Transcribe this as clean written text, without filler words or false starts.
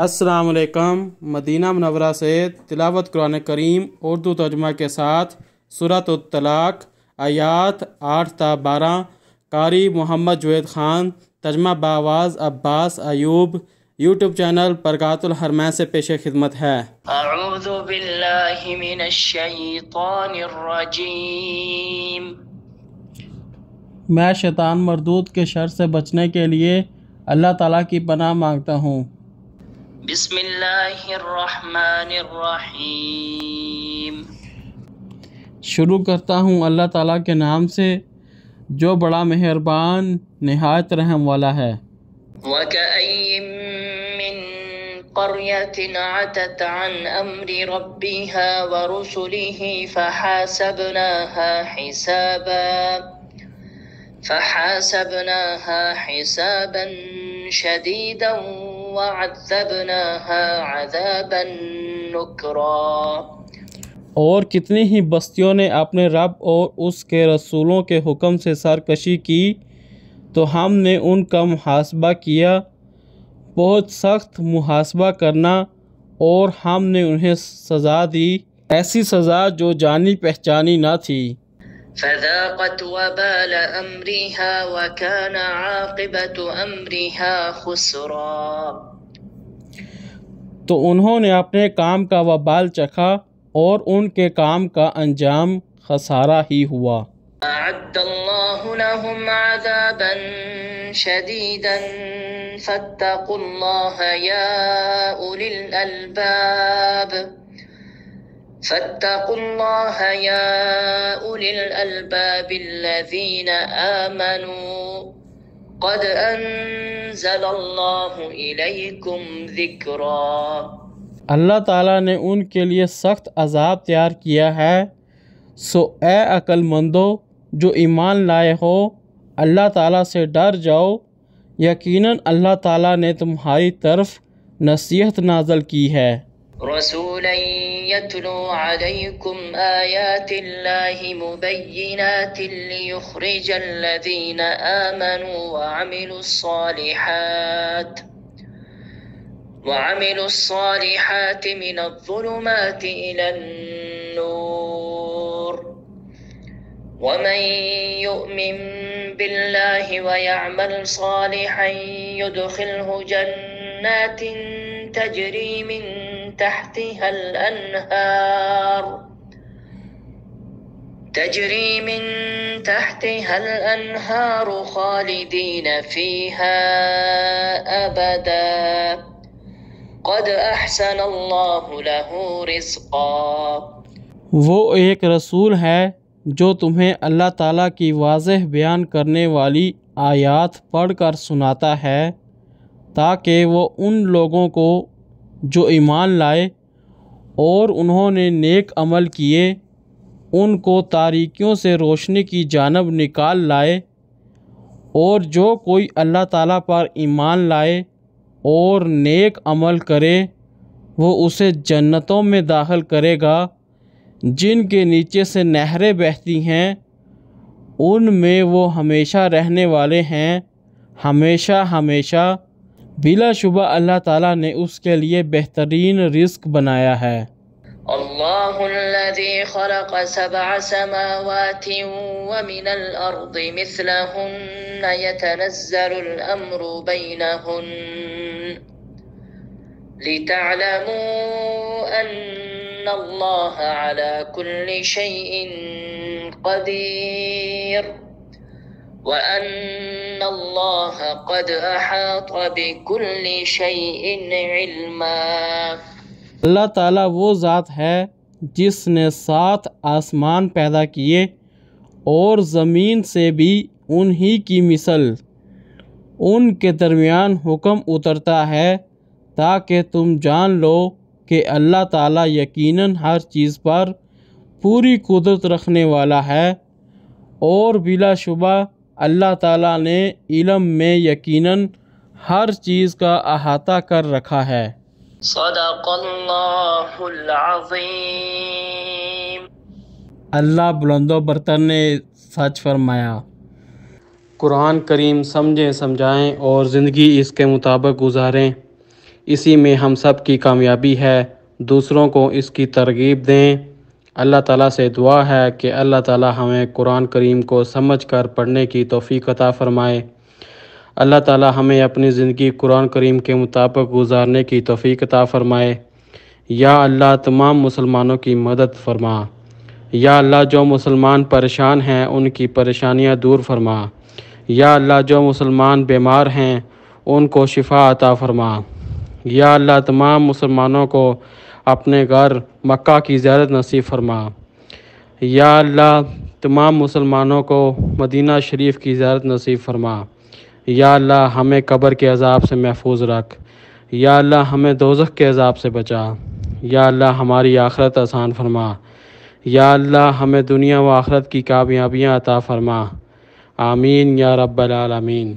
السلام علیکم۔ مدینہ منورہ سے تلاوت قرآن کریم اردو ترجمہ کے ساتھ سورۃ الطلاق آیات 8 تا 12 قاری محمد جوید خان، ترجمہ بآواز عباس ایوب، یوٹیوب چینل برکات الحرمین سے پیش خدمت ہے۔ اعوذ باللہ من الشیطان الرجیم۔ میں شیطان مردود کے شر سے بچنے کے لیے اللہ تعالیٰ کی پناہ مانگتا ہوں۔ بسم اللہ الرحمن الرحیم۔ شروع کرتا ہوں اللہ تعالیٰ کے نام سے جو بڑا مہربان نہایت رحم والا ہے۔ وَكَأَيٍّ مِّن قَرْيَةٍ عَتَتْ عَنْ أَمْرِ رَبِّهَا وَرُسُلِهِ فَحَاسَبْنَاهَا حِسَابًا شَدِيدًا وَعَذَّبْنَاهَا عَذَابًا نُكْرًا۔ اور کتنی ہی بستیوں نے اپنے رب اور اس کے رسولوں کے حکم سے سرکشی کی تو ہم نے ان کا محاسبہ کیا، بہت سخت محاسبہ کرنا، اور ہم نے انہیں سزا دی، ایسی سزا جو جانی پہچانی نہ تھی۔ فذاقت وبال امرها وكان عاقبة امرها خسرا۔ تو انہوں نے اپنے کام کا وبال چکھا اور ان کے کام کا انجام خسارہ ہی ہوا۔ اعد اللہ لهم عذابا شدیدا فاتقوا اللہ یا اولی الالباب فاتقوا اللہ یا اولی الالباب الذین آمنوا قد انزل اللہ الیکم ذکرا۔ اللہ تعالیٰ نے ان کے لیے سخت عذاب تیار کیا ہے، سو اے عقل مندو جو ایمان لائے ہو، اللہ تعالیٰ سے ڈر جاؤ، یقیناً اللہ تعالیٰ نے تمہاری طرف نصیحت نازل کی ہے۔ رسولا یتلو علیکم آیات اللہ مبینات لیخرج الذین آمنوا وعملوا الصالحات من الظلمات إلى النور ومن يؤمن بالله ويعمل صالحا يدخله جنات تجري من تحتها الأنهار خالدين فيها أبدا قد احسن اللہ له رزقا۔ وہ ایک رسول ہے جو تمہیں اللہ تعالیٰ کی واضح بیان کرنے والی آیات پڑھ کر سناتا ہے تاکہ وہ ان لوگوں کو جو ایمان لائے اور انہوں نے نیک عمل کیے ان کو تاریکیوں سے روشنی کی جانب نکال لائے، اور جو کوئی اللہ تعالیٰ پر ایمان لائے اور نیک عمل کرے وہ اسے جنتوں میں داخل کرے گا جن کے نیچے سے نہریں بہتی ہیں، ان میں وہ ہمیشہ رہنے والے ہیں، ہمیشہ ہمیشہ۔ بلا شبہ اللہ تعالیٰ نے اس کے لیے بہترین رزق بنایا ہے۔ اللہ الذی خلق سبع سماوات ومن الارض مثلہن يتنزل الامر بینہن لتعلموا ان اللہ على كل شيء قدیر وَأَنَّ اللَّهَ قَدْ أَحَاطَ بِكُلِّ شَيْءٍ عِلْمًا۔ اللہ تعالیٰ وہ ذات ہے جس نے 7 آسمان پیدا کیے اور زمین سے بھی انہی کی مثل ان کے درمیان حکم اترتا ہے تاکہ تم جان لو کہ اللہ تعالیٰ یقیناً ہر چیز پر پوری قدرت رکھنے والا ہے، اور بلا شبہ اللہ تعالیٰ نے علم میں یقیناً ہر چیز کا احاطہ کر رکھا ہے۔ صدق اللہ العظیم۔ اللہ بلند و برتر نے سچ فرمایا۔ قرآن کریم سمجھیں، سمجھائیں اور زندگی اس کے مطابق گزاریں۔ اسی میں ہم سب کی کامیابی ہے، دوسروں کو اس کی ترغیب دیں۔ اللہ تعالیٰ سے دعا ہے کہ اللہ تعالیٰ ہمیں قرآن کریم کو سمجھ کر پڑھنے کی توفیق عطا فرمائے۔ اللہ تعالیٰ ہمیں اپنی زندگی قرآن کریم کے مطابق گزارنے کی توفیق عطا فرمائے۔ یا اللہ تمام مسلمانوں کی مدد فرما۔ یا اللہ جو مسلمان پریشان ہیں ان کی پریشانیاں دور فرما۔ یا اللہ جو مسلمان بیمار ہیں ان کو شفا عطا فرما۔ یا اللہ تمام مسلمانوں کو اپنے گھر مکہ کی زیارت نصیب فرما۔ یا اللہ تمام مسلمانوں کو مدینہ شریف کی زیارت نصیب فرما۔ یا اللہ ہمیں قبر کے عذاب سے محفوظ رکھ۔ یا اللہ ہمیں دوزخ کے عذاب سے بچا۔ یا اللہ ہماری آخرت آسان فرما۔ یا اللہ ہمیں دنیا و آخرت کی کامیابیاں عطا فرما۔ آمین یا رب العالمین۔